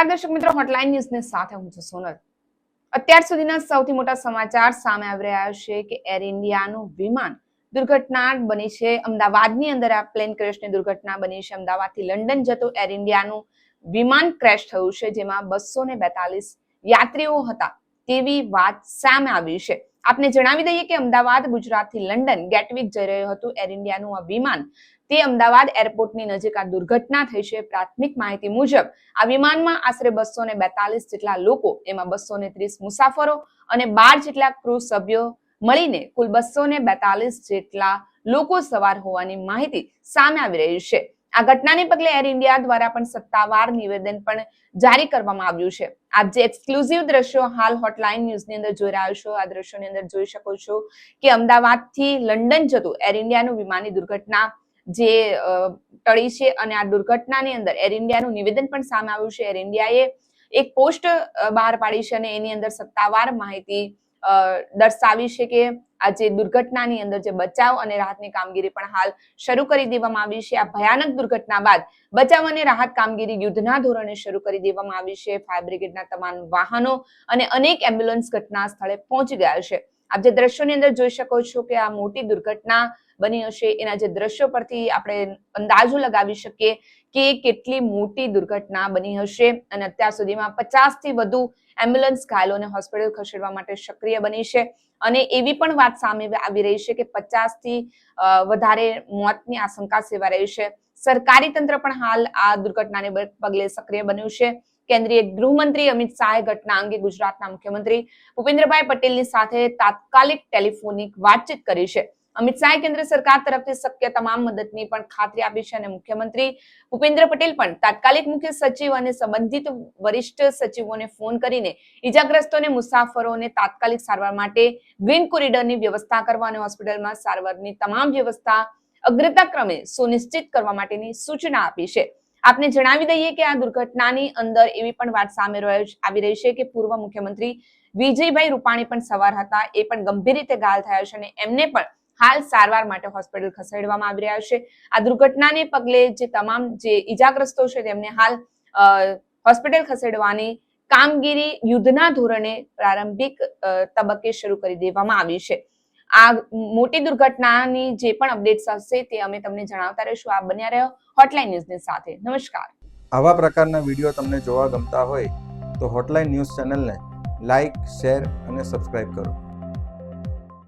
નમસ્કાર દર્શક મિત્રો, હોટલાઇન ન્યૂઝની સાથે હું છું સોનલ। અત્યાર સુધીના સૌથી મોટા સમાચાર સામે આવી રહ્યા છે કે એર ઇન્ડિયાનું વિમાન દુર્ઘટના બની છે। અમદાવાદની અંદર આ પ્લેન ક્રેશની દુર્ઘટના બની છે। અમદાવાદથી લંડન જતું એર ઇન્ડિયાનું વિમાન ક્રેશ થયું છે, જેમાં 242 યાત્રીઓ હતા તેવી વાત સામે આવી છે। આપને જણાવી દઈએ કે અમદાવાદ ગુજરાતથી લંડન ગેટવિક જઈ રહ્યું હતું એર ઇન્ડિયાનું આ વિમાન। તે અમદાવાદ એરપોર્ટની નજીક આ દુર્ઘટના થઈ છે। પ્રાથમિક માહિતી મુજબ આ વિમાનમાં આશરે 242 જેટલા લોકો, એમાં 230 મુસાફરો અને 12 જેટલા ક્રૂ સભ્યો મળીને કુલ 242 જેટલા લોકો સવાર હોવાની માહિતી સામે આવી રહી છે। આ ઘટનાને પગલે એર ઇન્ડિયા દ્વારા પણ સત્તાવાર નિવેદન પણ જારી કરવામાં આવ્યું છે। આપ જે એક્સક્લુઝિવ દ્રશ્યો હાલ હોટલાઇન ન્યૂઝની અંદર જોઈ રહ્યા છો, આ દ્રશ્યોની અંદર જોઈ શકો છો કે અમદાવાદથી લંડન જતું એર ઇન્ડિયાનું વિમાનની દુર્ઘટના જે ટળી છે અને આ દુર્ઘટનાની અંદર એર ઇન્ડિયાનું નિવેદન પણ સામે આવ્યું છે। એર ઇન્ડિયાએ એક પોસ્ટ બહાર પાડી છે અને એની અંદર સત્તાવાર માહિતી દર્શાવી છે કે આ જે દુર્ઘટનાની અંદર જે બચાવ અને રાહતની કામગીરી પણ હાલ શરૂ કરી દેવામાં આવી છે। આ ભયાનક દુર્ઘટના બાદ બચાવ અને રાહત કામગીરી યુદ્ધના ધોરણે શરૂ કરી દેવામાં આવી છે। ફાયર બ્રિગેડના તમામ વાહનો અને અનેક એમ્બ્યુલન્સ ઘટના સ્થળે પહોંચી ગયા છે। આપ જે દ્રશ્યોની અંદર જોઈ શકો છો કે આ મોટી દુર્ઘટના બની હશે, એના જે દ્રશ્યો પરથી આપણે અંદાજો લગાવી શકીએ કે કેટલી મોટી દુર્ઘટના બની હશે। અને અત્યાર સુધીમાં 50 થી વધુ એમ્બ્યુલન્સ ઘાયલોને હોસ્પિટલ ખસેડવા માટે સક્રિય બની છે અને એવી પણ વાત સામે આવી રહી છે કે 50 થી વધારે મોતની આશંકા સેવાઈ રહી છે। સરકારી તંત્ર પણ હાલ આ દુર્ઘટનાને પગલે સક્રિય બન્યું છે। કેન્દ્રીય ગૃહમંત્રી અમિત શાહે ઘટના અંગે ગુજરાતના મુખ્યમંત્રી ભૂપેન્દ્રભાઈ પટેલની સાથે તાત્કાલિક ટેલિફોનિક વાતચીત કરી છે। અમિત શાહે કેન્દ્ર સરકાર તરફથી શક્ય તમામ મદદની પણ ખાતરી આપી છે અને મુખ્યમંત્રી ભૂપેન્દ્ર પટેલ પણ તાત્કાલિક મુખ્ય સચિવ અને સંબંધિત વરિષ્ઠ સચિવોને ફોન કરીને ઈજાગ્રસ્તોને મુસાફરોને તાત્કાલિક સારવાર માટે ગ્રીન કોરિડોરની વ્યવસ્થા કરવા અને હોસ્પિટલમાં સારવારની તમામ વ્યવસ્થા અગ્રતા ક્રમે સુનિશ્ચિત કરવા માટેની સૂચના આપી છે। આપને જણાવી દઈએ કે આ દુર્ઘટનાની અંદર એવી પણ વાત સામે આવી રહી છે કે પૂર્વ મુખ્યમંત્રી વિજયભાઈ રૂપાણી પણ સવાર હતા, એ પણ ગંભીર રીતે ઘાયલ થયા છે અને એમને પણ હાલ સારવાર માટે હોસ્પિટલ ખસેડવામાં આવી રહ્યા છે। આ દુર્ઘટનાને પગલે જે તમામ જે ઈજાગ્રસ્તો છે તેમને હાલ હોસ્પિટલ ખસેડવાની કામગીરી યુદ્ધના ધોરણે પ્રારંભિક તબક્કે શરૂ કરી દેવામાં આવી છે। આ મોટી દુર્ઘટનાની જે પણ અપડેટ્સ હશે તે અમે તમને જણાવતા રહીશું। આપ બન્યા રહ્યો હોટલાઇન ન્યૂઝની સાથે। નમસ્કાર। આવા પ્રકારના વિડીયો તમને જોવા ગમતા હોય તો હોટલાઇન ન્યૂઝ ચેનલને લાઇક, શેર અને સબસ્ક્રાઇબ કરો।